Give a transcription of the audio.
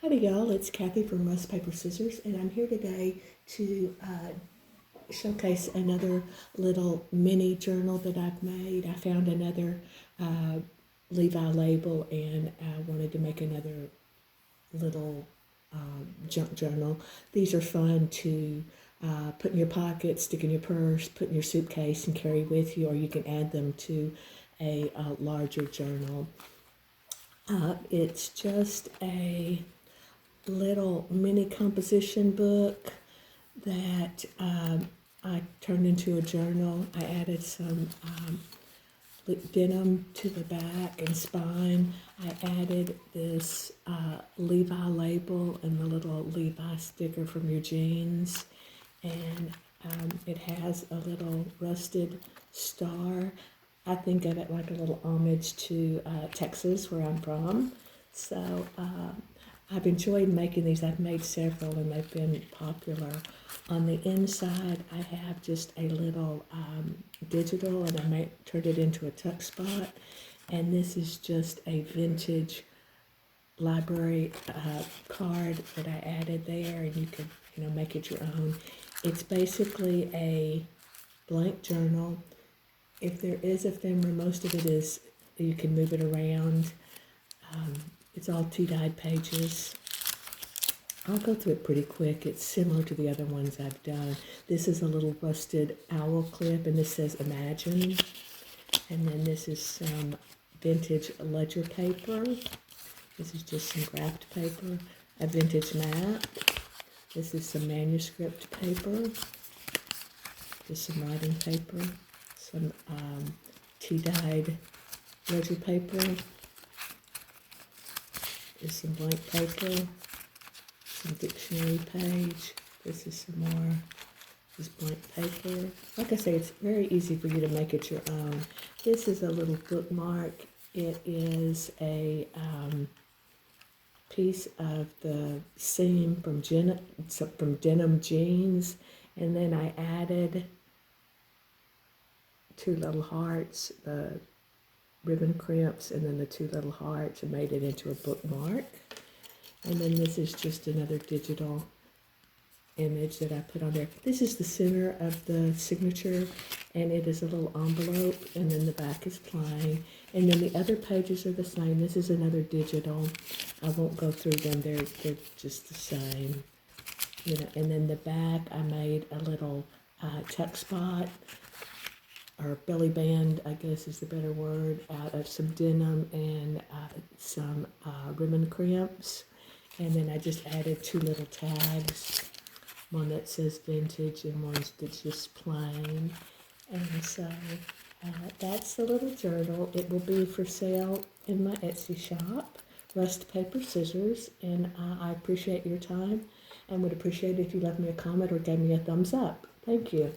Howdy y'all, it's Kathy from RustPaperScissors, and I'm here today to showcase another little mini journal that I've made. I found another Levi label and I wanted to make another little junk journal. These are fun to put in your pocket, stick in your purse, put in your suitcase and carry with you, or you can add them to a larger journal. It's just a little mini composition book that I turned into a journal. I added some denim to the back and spine. I added this Levi label and the little Levi sticker from your jeans. And it has a little rusted star. I think of it like a little homage to Texas, where I'm from. So I've enjoyed making these. I've made several and they've been popular. On the inside, I have just a little digital, and I turned it into a tuck spot. And this is just a vintage library card that I added there, and you can make it your own. It's basically a blank journal. If there is ephemera, most of it is, you can move it around. It's all tea-dyed pages. I'll go through it pretty quick. It's similar to the other ones I've done. This is a little rusted owl clip, and this says Imagine. And then this is some vintage ledger paper. This is just some graphed paper. A vintage map. This is some manuscript paper. Just some writing paper. Some tea-dyed ledger paper. There's some blank paper, some dictionary page. This is some more, this blank paper. Like I say, it's very easy for you to make it your own. This is a little bookmark. It is a piece of the seam from denim jeans. And then I added two little hearts, the ribbon crimps, and then the two little hearts, and made it into a bookmark. And then this is just another digital image that I put on there. This is the center of the signature, and it is a little envelope, and then the back is plain. And then the other pages are the same. This is another digital. I won't go through them. They're just the same. And then the back, I made a little tuck spot, or belly band, I guess is the better word, out of some denim and some ribbon crimps. And then I just added two little tags, one that says vintage and one that's just plain. And so that's the little journal. It will be for sale in my Etsy shop, Rust Paper Scissors. And I appreciate your time and would appreciate it if you left me a comment or gave me a thumbs up. Thank you.